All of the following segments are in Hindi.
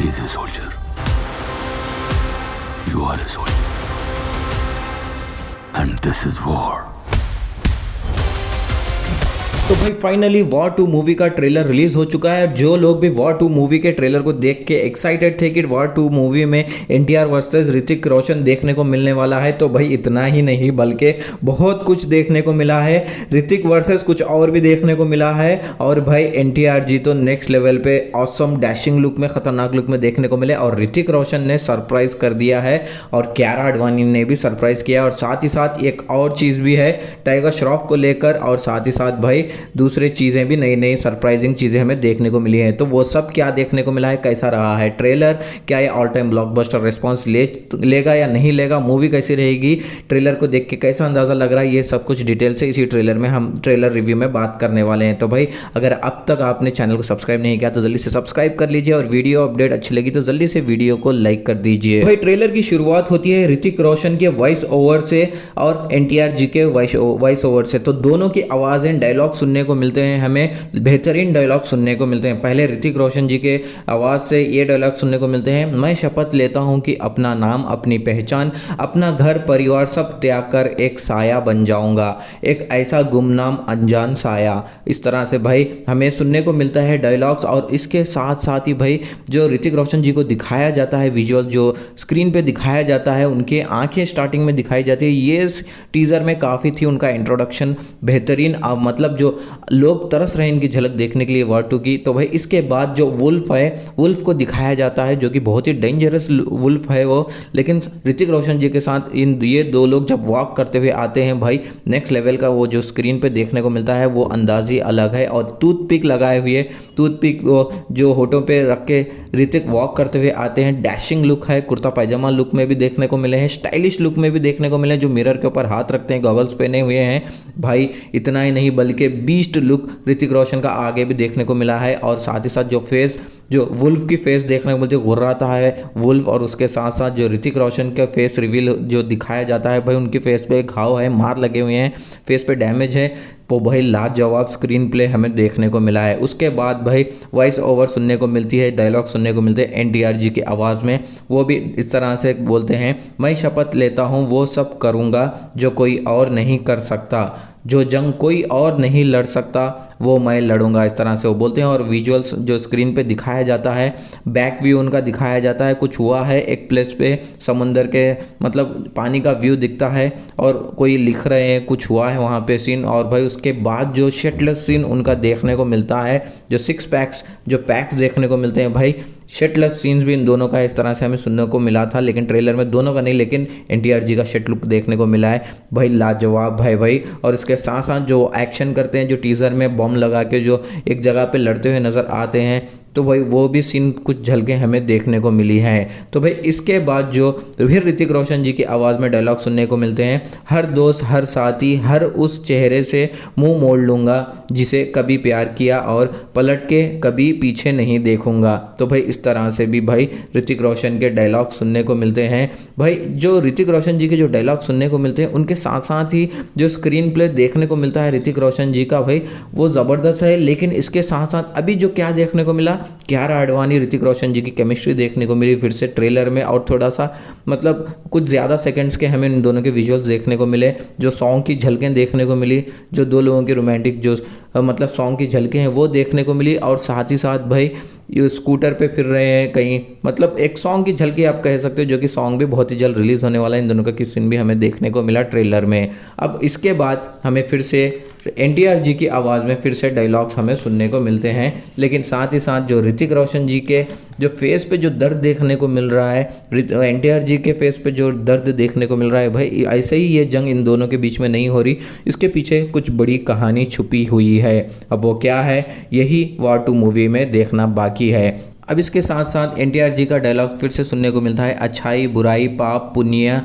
He is a soldier. You are a soldier. And this is war. तो भाई फाइनली वॉर 2 मूवी का ट्रेलर रिलीज हो चुका है। जो लोग भी वॉर 2 मूवी के ट्रेलर को देख के एक्साइटेड थे कि वॉर 2 मूवी में एनटीआर वर्सेस ऋतिक रोशन देखने को मिलने वाला है, तो भाई इतना ही नहीं बल्कि बहुत कुछ देखने को मिला है। ऋतिक वर्सेस कुछ और भी देखने को मिला है। और भाई एनटीआर जी तो नेक्स्ट लेवल पे ऑसम डैशिंग लुक में, खतरनाक लुक में देखने को मिले। और ऋतिक रोशन ने सरप्राइज कर दिया है और कियारा आडवाणी ने भी सरप्राइज किया। और साथ ही साथ एक और चीज़ भी है टाइगर श्रॉफ को लेकर, और साथ ही साथ भाई दूसरे चीज़ें भी, नई नई सरप्राइजिंग चीज़ें हमें देखने को मिली हैं। तो वो सब क्या देखने को मिला है, कैसा रहा है ट्रेलर, क्या ये ऑल टाइम ब्लॉकबस्टर रिस्पॉन्स लेगा या नहीं लेगा, मूवी कैसी रहेगी, ट्रेलर को देख के कैसा अंदाज़ा लग रहा है, ये सब कुछ डिटेल से इसी ट्रेलर में हम ट्रेलर रिव्यू में बात करने वाले हैं। तो भाई अगर अब तक आपने चैनल को सब्सक्राइब नहीं किया तो जल्दी से सब्सक्राइब कर लीजिए, और वीडियो अपडेट अच्छी लगी तो जल्दी से वीडियो को लाइक कर दीजिए। भाई ट्रेलर की शुरुआत होती है ऋतिक रोशन के वॉइस ओवर से और एनटीआर जी के वॉइस ओवर से। तो दोनों की आवाज़ें, डायलॉग सुनने को मिलते हैं, हमें बेहतरीन डायलॉग सुनने को मिलते हैं। पहले ऋतिक रोशन जी के आवाज़ से ये डायलॉग सुनने को मिलते हैं, मैं शपथ लेता हूं कि अपना नाम, अपनी पहचान, अपना घर परिवार सब त्याग कर एक साया बन जाऊंगा, एक ऐसा गुमनाम अनजान साया। इस तरह से भाई हमें सुनने को मिलता है डायलॉग्स। और इसके साथ साथ ही भाई जो ऋतिक रोशन जी को दिखाया जाता है, विजुअल जो स्क्रीन पे दिखाया जाता है, उनकी आंखें स्टार्टिंग में दिखाई जाती है। ये टीज़र में काफ़ी थी, उनका इंट्रोडक्शन बेहतरीन, मतलब जो लोग तरस रहे हैं इनकी झलक देखने के लिए वॉर 2 की। तो भाई इसके बाद जो वुल्फ है, वुल्फ को दिखाया जाता है, जो कि बहुत ही डेंजरस वुल्फ है वो। लेकिन ऋतिक रोशन जी के साथ ये दो लोग जब वॉक करते हुए आते हैं, भाई नेक्स्ट लेवल का वो जो स्क्रीन पे देखने को मिलता है वो अंदाज ही अलग है। और टूथपिक लगाए हुए, टूथपिक जो होठों पे रख के ऋतिक वॉक करते हुए आते हैं, डैशिंग लुक है, कुर्ता पायजामा लुक में भी देखने को मिले हैं, स्टाइलिश लुक में भी देखने को मिले हैं, जो मिरर के ऊपर हाथ रखते हैं, गॉगल्स पहने हुए हैं। भाई इतना ही नहीं बल्कि बीस्ट लुक ऋतिक रोशन का आगे भी देखने को मिला है। और साथ ही साथ जो फेस, जो वुल्फ की फेस देखने को मिलती है, गुर्राता है वुल्फ। और उसके साथ साथ जो ऋतिक रोशन का फेस रिवील जो दिखाया जाता है, भाई उनके फेस पे घाव है, मार लगे हुए हैं, फेस पे डैमेज है। वो भाई लाजवाब स्क्रीन प्ले हमें देखने को मिला है। उसके बाद भाई वॉइस ओवर सुनने को मिलती है, डायलॉग सुनने को मिलते हैं एनटीआर जी की आवाज़ में। वो भी इस तरह से बोलते हैं, मैं शपथ लेता हूँ वो सब करूँगा जो कोई और नहीं कर सकता, जो जंग कोई और नहीं लड़ सकता वो मैं लड़ूंगा। इस तरह से वो बोलते हैं। और विजुअल्स जो स्क्रीन पे दिखाया जाता है, बैक व्यू उनका दिखाया जाता है, कुछ हुआ है एक प्लेस पे, समुंदर के मतलब पानी का व्यू दिखता है और कोई लिख रहे हैं, कुछ हुआ है वहाँ पे सीन। और भाई उसके बाद जो शर्टलेस सीन उनका देखने को मिलता है, जो सिक्स पैक्स जो पैक्स देखने को मिलते हैं, भाई शर्टलेस सीन्स भी इन दोनों का इस तरह से हमें सुनने को मिला था। लेकिन ट्रेलर में दोनों का नहीं, लेकिन एनटीआर जी का शर्ट लुक देखने को मिला है, भाई लाजवाब है भाई। और इसके साथ साथ जो एक्शन करते हैं, जो टीज़र में बॉम्ब लगा के जो एक जगह पे लड़ते हुए नज़र आते हैं, तो भाई वो भी सीन कुछ झलकें हमें देखने को मिली हैं। तो भाई इसके बाद जो फिर ऋतिक रोशन जी की आवाज़ में डायलॉग सुनने को मिलते हैं, हर दोस्त, हर साथी, हर उस चेहरे से मुंह मोड़ लूँगा जिसे कभी प्यार किया और पलट के कभी पीछे नहीं देखूँगा। तो भाई इस तरह से भी भाई ऋतिक रोशन के डायलॉग सुनने को मिलते हैं। भाई जो ऋतिक रोशन जी के जो डायलॉग सुनने को मिलते हैं, उनके साथ साथ ही जो स्क्रीन प्ले देखने को मिलता है ऋतिक रोशन जी का, भाई वो ज़बरदस्त है। लेकिन इसके साथ साथ अभी जो क्या देखने को मिला, कियारा आडवाणी ऋतिक रोशन जी की केमिस्ट्री देखने को मिली फिर से ट्रेलर में। और थोड़ा सा मतलब कुछ ज़्यादा सेकंड्स के हमें इन दोनों के विजुअल्स देखने को मिले, जो सॉन्ग की झलकें देखने को मिली, जो दो लोगों की रोमांटिक जो मतलब सॉन्ग की झलकें हैं वो देखने को मिली। और साथ ही साथ भाई ये स्कूटर पे फिर रहे हैं कहीं, मतलब एक सॉन्ग की झलकी आप कह सकते हो, जो कि सॉन्ग भी बहुत ही जल्द रिलीज़ होने वाला है। इन दोनों का किस सीन भी हमें देखने को मिला ट्रेलर में। अब इसके बाद हमें फिर से एनटीआर जी की आवाज़ में फिर से डायलॉग्स हमें सुनने को मिलते हैं। लेकिन साथ ही साथ जो ऋतिक रोशन जी के जो फेस पे जो दर्द देखने को मिल रहा है, एनटीआर जी के फेस पे जो दर्द देखने को मिल रहा है, भाई ऐसे ही ये जंग इन दोनों के बीच में नहीं हो रही, इसके पीछे कुछ बड़ी कहानी छुपी हुई है। अब वो क्या है, यही वॉर 2 मूवी में देखना बाकी है। अब इसके साथ साथ एनटीआर जी का डायलॉग फिर से सुनने को मिलता है, अच्छाई बुराई पाप पुण्य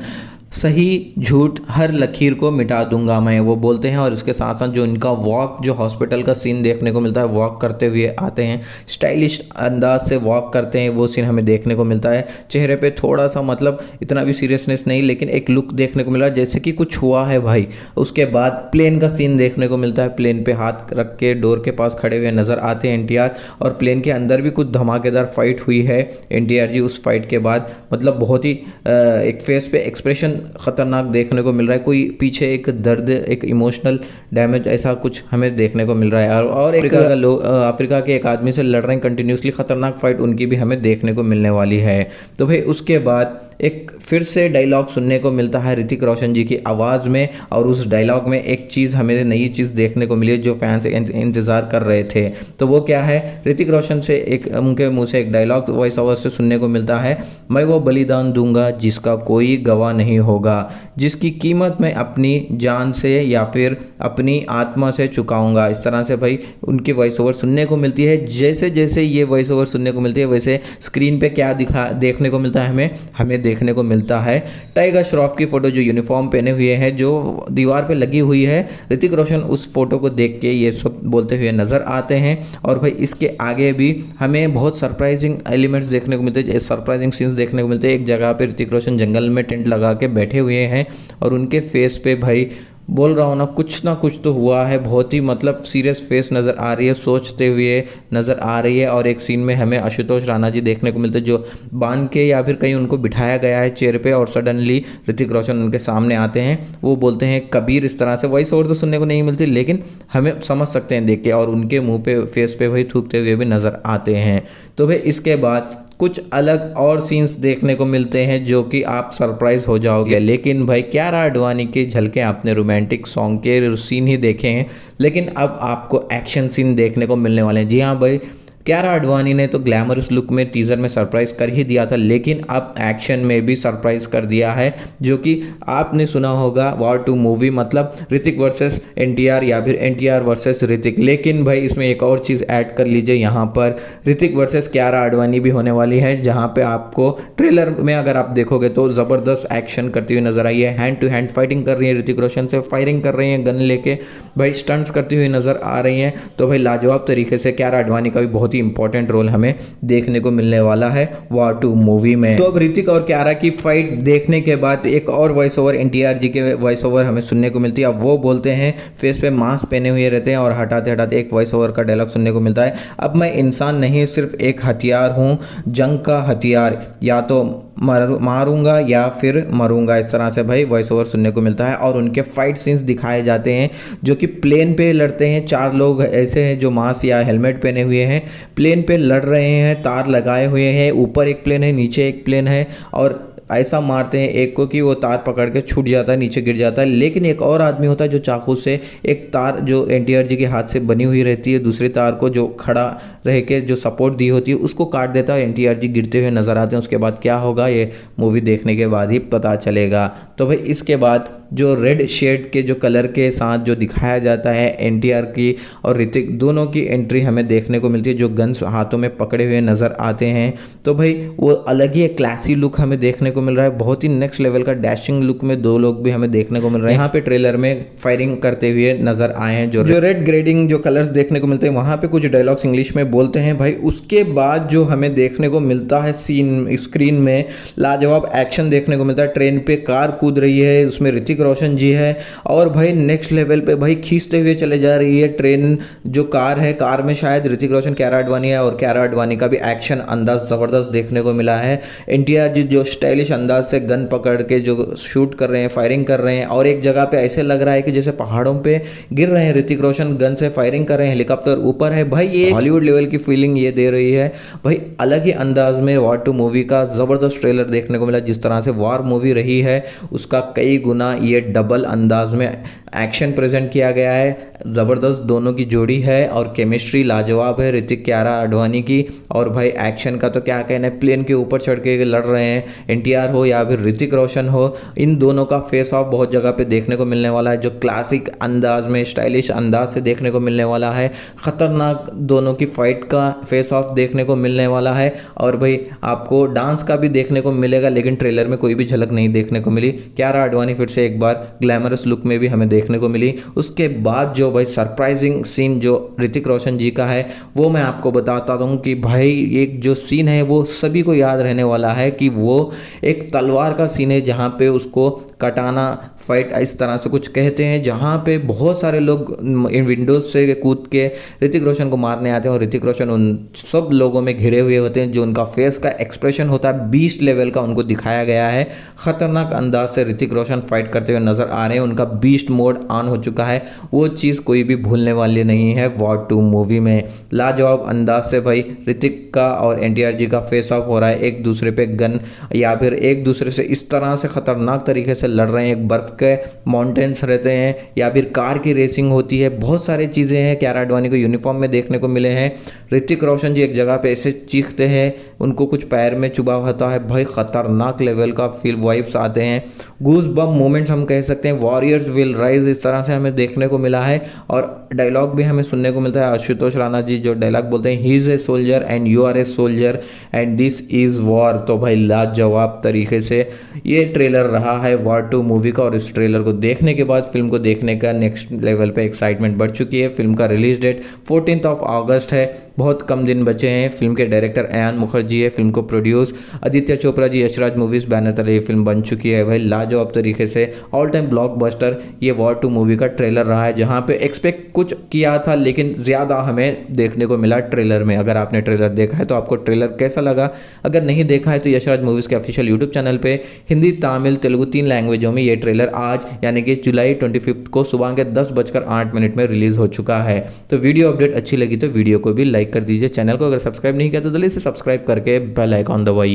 सही झूठ हर लकीर को मिटा दूंगा मैं, वो बोलते हैं। और इसके साथ साथ जो इनका वॉक, जो हॉस्पिटल का सीन देखने को मिलता है, वॉक करते हुए आते हैं, स्टाइलिश अंदाज से वॉक करते हैं, वो सीन हमें देखने को मिलता है। चेहरे पे थोड़ा सा मतलब इतना भी सीरियसनेस नहीं, लेकिन एक लुक देखने को मिला जैसे कि कुछ हुआ है भाई। उसके बाद प्लेन का सीन देखने को मिलता है, प्लेन पे हाथ रख के डोर के पास खड़े हुए नजर आते हैं एनटीआर, और प्लेन के अंदर भी कुछ धमाकेदार फाइट हुई है एनटीआर जी। उस फाइट के बाद मतलब बहुत ही एक फेस पे एक्सप्रेशन खतरनाक देखने को मिल रहा है, कोई पीछे एक दर्द, एक इमोशनल डैमेज ऐसा कुछ हमें देखने को मिल रहा है। और एक अफ्रीका के एक आदमी से लड़ रहे हैं कंटिन्यूसली, खतरनाक फाइट उनकी भी हमें देखने को मिलने वाली है। तो भाई उसके बाद एक फिर से डायलॉग सुनने को मिलता है ऋतिक रोशन जी की आवाज़ में, और उस डायलॉग में एक चीज़ हमें नई चीज़ देखने को मिली जो फैंस इंतज़ार कर रहे थे। तो वो क्या है, ऋतिक रोशन से एक उनके मुंह से एक डायलॉग वॉइस ओवर से सुनने को मिलता है, मैं वो बलिदान दूंगा जिसका कोई गवाह नहीं होगा, जिसकी कीमत मैं अपनी जान से या फिर अपनी आत्मा से चुकाऊंगा। इस तरह से भाई उनकी वॉइस ओवर सुनने को मिलती है। जैसे जैसे ये वॉइस ओवर सुनने को मिलती है वैसे स्क्रीन पे क्या देखने को मिलता है, हमें देखने को मिलता है टाइगर श्रॉफ की फोटो जो यूनिफॉर्म पहने हुए हैं, जो दीवार पे लगी हुई है। ऋतिक रोशन उस फोटो को देख के ये सब बोलते हुए नजर आते हैं। और भाई इसके आगे भी हमें बहुत सरप्राइजिंग एलिमेंट्स देखने को मिलते हैं, सरप्राइजिंग सीन्स देखने को मिलते हैं। एक जगह पे ऋतिक रोशन जंगल में टेंट लगा के बैठे हुए हैं, और उनके फेस पे भाई बोल रहा हूँ ना कुछ तो हुआ है, बहुत ही मतलब सीरियस फेस नज़र आ रही है, सोचते हुए नज़र आ रही है। और एक सीन में हमें आशुतोष राणा जी देखने को मिलते हैं, जो बांध के या फिर कहीं उनको बिठाया गया है चेयर पे, और सडनली ऋतिक रोशन उनके सामने आते हैं, वो बोलते हैं कबीर। इस तरह से वॉइस ओवर तो सुनने को नहीं मिलती, लेकिन हमें समझ सकते हैं देख के, और उनके मुँह पे फेस पे भाई थूकते हुए भी नज़र आते हैं। तो भाई इसके बाद कुछ अलग और सीन्स देखने को मिलते हैं जो कि आप सरप्राइज हो जाओगे। लेकिन भाई कियारा आडवाणी के झलके आपने रोमांटिक सॉन्ग के सीन ही देखे हैं, लेकिन अब आपको एक्शन सीन देखने को मिलने वाले हैं। जी हाँ भाई, कियारा आडवाणी ने तो ग्लैमरस लुक में टीज़र में सरप्राइज कर ही दिया था, लेकिन अब एक्शन में भी सरप्राइज कर दिया है, जो कि आपने सुना होगा वॉर 2 मूवी, मतलब ऋतिक वर्सेस एनटीआर या फिर एनटीआर वर्सेस ऋतिक। लेकिन भाई इसमें एक और चीज़ ऐड कर लीजिए, यहाँ पर ऋतिक वर्सेस कियारा आडवाणी भी होने वाली है, जहाँ पे आपको ट्रेलर में अगर आप देखोगे तो ज़बरदस्त एक्शन करती हुई नजर आई है। हैंड टू हैंड फाइटिंग कर रही है ऋतिक रोशन से, फायरिंग कर रही हैं गन लेके, भाई स्टंट्स करती हुई नजर आ रही हैं। तो भाई लाजवाब तरीके से कियारा आडवाणी का भी बहुत इंपॉर्टेंट रोल हमें देखने को मिलने वाला है वॉर 2 मूवी में। तो अब ऋतिक और कियारा की फाइट देखने के बाद एक और वॉइस ओवर एनटीआर जी के वॉइस ओवर हमें सुनने को मिलती है। अब वो बोलते हैं, फेस पे मास्क पहने हुए रहते हैं, और हटाते हटाते एक वॉइस ओवर का डायलॉग सुनने को मिलता है, अब मैं इंसान नहीं सिर्फ एक हथियार हूँ, जंग का हथियार, या तो मारूंगा या फिर मरूंगा। इस तरह से भाई वॉइस ओवर सुनने को मिलता है। और उनके फाइट सीन्स दिखाए जाते हैं, जो कि प्लेन पे लड़ते हैं। 4 लोग ऐसे हैं जो मास्क या हेलमेट पहने हुए हैं, प्लेन पे लड़ रहे हैं, तार लगाए हुए हैं, ऊपर एक प्लेन है, नीचे एक प्लेन है, और ऐसा मारते हैं एक को कि वो तार पकड़ के छूट जाता है, नीचे गिर जाता है। लेकिन एक और आदमी होता है जो चाकू से एक तार जो एनटीआर जी के हाथ से बनी हुई रहती है, दूसरी तार को जो खड़ा रह के जो सपोर्ट दी होती है उसको काट देता है। एनटीआर जी गिरते हुए नजर आते हैं। उसके बाद क्या होगा ये मूवी देखने के बाद ही पता चलेगा। तो भाई इसके बाद जो रेड शेड के जो कलर के साथ जो दिखाया जाता है एनटीआर की और ऋतिक दोनों की एंट्री हमें देखने को मिलती है, जो गन्स हाथों में पकड़े हुए नज़र आते हैं। तो भाई वो अलग ही एक क्लासी लुक हमें देखने को मिल रहा है, बहुत ही नेक्स्ट लेवल का डैशिंग लुक में 2 लोग भी हमें देखने को मिल रहे हैं। यहाँ पे ट्रेलर में फायरिंग करते हुए नजर आए हैं। जो रेड ग्रेडिंग जो कलर्स देखने को मिलते हैं, वहाँ पे कुछ डायलॉग्स इंग्लिश में बोलते हैं भाई। उसके बाद जो हमें देखने को मिलता है सीन स्क्रीन में, लाजवाब एक्शन देखने को मिलता है। ट्रेन पे कार कूद रही है, उसमें ऋतिक रोशन जी है, और भाई नेक्स्ट लेवल पे भाई खींचते हुए चले जा रही है ट्रेन। जो कार है, कार में शायद ऋतिक रोशन, कियारा आडवाणी है, और कियारा आडवाणी का भी एक्शन अंदाज ज़बरदस्त देखने को मिला है। एनटीआर जी जो स्टाइलिश अंदाज से गन पकड़ के जो शूट कर रहे हैं, फायरिंग कर रहे हैं, और एक जगह पे ऐसे लग रहा है कि जैसे पहाड़ों पे गिर रहे हैं। ऋतिक रोशन गन से फायरिंग कर रहे हैं, हेलीकॉप्टर ऊपर है। भाई ये हॉलीवुड लेवल की फीलिंग ये दे रही है। भाई अलग ही अंदाज में वॉर 2 मूवी का ज़बरदस्त ट्रेलर देखने को मिला। जिस तरह से वॉर मूवी रही है उसका कई गुना ये डबल अंदाज में एक्शन प्रेजेंट किया गया है। ज़बरदस्त दोनों की जोड़ी है और केमिस्ट्री लाजवाब है ऋतिक कियारा आडवाणी की। और भाई एक्शन का तो क्या कहना है, प्लेन के ऊपर चढ़ के लड़ रहे हैं, एनटीआर हो या फिर ऋतिक रोशन हो, इन दोनों का फेस ऑफ बहुत जगह पे देखने को मिलने वाला है, जो क्लासिक अंदाज में स्टाइलिश अंदाज से देखने को मिलने वाला है। ख़तरनाक दोनों की फाइट का फेस ऑफ देखने को मिलने वाला है। और भाई आपको डांस का भी देखने को मिलेगा, लेकिन ट्रेलर में कोई भी झलक नहीं देखने को मिली। कियारा आडवाणी फिर से एक बार ग्लैमरस लुक में भी हमें देखने को मिली। उसके बाद जो भाई सरप्राइजिंग सीन जो ऋतिक रोशन जी का है वो मैं आपको बताता हूँ कि भाई एक जो सीन है वो सभी को याद रहने वाला है कि वो एक तलवार का सीन है जहाँ पे उसको कटाना फाइट इस तरह से कुछ कहते हैं, जहाँ पे बहुत सारे लोग इन विंडोज से कूद के ऋतिक रोशन को मारने आते हैं और ऋतिक रोशन उन सब लोगों में घिरे हुए होते हैं। जो उनका फेस का एक्सप्रेशन होता है बीस्ट लेवल का उनको दिखाया गया है। खतरनाक अंदाज से ऋतिक रोशन फाइट करते हुए नजर आ रहे हैं, उनका बीस्ट मोड ऑन हो चुका है। वो चीज़ कोई भी भूलने वाली नहीं है वॉर 2 मूवी में। लाजवाब अंदाज से भाई ऋतिक का और एनटीआर जी का फेस ऑफ हो रहा है, एक दूसरे पे गन या फिर एक दूसरे से इस तरह से खतरनाक तरीके से लड़ रहे हैं। एक बर्फ के माउंटेन्स रहते हैं या फिर कार की रेसिंग होती है, बहुत सारी चीज़ें हैं। कियारा आडवाणी को यूनिफॉर्म में देखने को मिले हैं। ऋतिक रोशन जी एक जगह पे ऐसे चीखते हैं, उनको कुछ पैर में चुभा होता है, भाई खतरनाक लेवल का फील वाइब्स आते हैं। गूज बम मोमेंट्स हम कह सकते हैं, वॉरियर्स विल राइज इस तरह से हमें देखने को मिला है। और डायलॉग भी हमें सुनने को मिलता है, आशुतोष राणा जी जो डायलॉग बोलते हैं, he is a soldier and you are a soldier and this is war. तो भाई लाजवाब तरीके से ये ट्रेलर रहा है वॉर 2 मूवी का। और इस ट्रेलर को देखने के बाद फिल्म को देखने का नेक्स्ट लेवल पे एक्साइटमेंट बढ़ चुकी है। फिल्म का रिलीज डेट 14 अगस्त है, बहुत कम दिन बचे हैं। फिल्म के डायरेक्टर अयान मुखर्जी है, फिल्म को produce Aditya Chopra ji Yashraj movies banner तले ये फिल्म बन चुकी है। भाई लाजवाब तरीके से ऑल टाइम ब्लॉकबस्टर ये वॉर 2 मूवी का ट्रेलर रहा है, जहाँ पे एक्सपेक्ट कुछ किया था लेकिन ज़्यादा हमें देखने को मिला ट्रेलर में। अगर आपने ट्रेलर देखा है तो आपको ट्रेलर कैसा लगा? अगर नहीं देखा है तो यशराज मूवीज़ के ऑफिशियल यूट्यूब चैनल पे हिंदी, तमिल, तेलुगु 3 लैंग्वेजों में ये ट्रेलर आज यानी कि जुलाई 25 को सुबह के 10:08 में रिलीज़ हो चुका है। तो वीडियो अपडेट अच्छी लगी तो वीडियो को भी लाइक कर दीजिए। चैनल को अगर सब्सक्राइब नहीं किया तो जल्दी से सब्सक्राइब करके बेल आइकॉन दबाइए।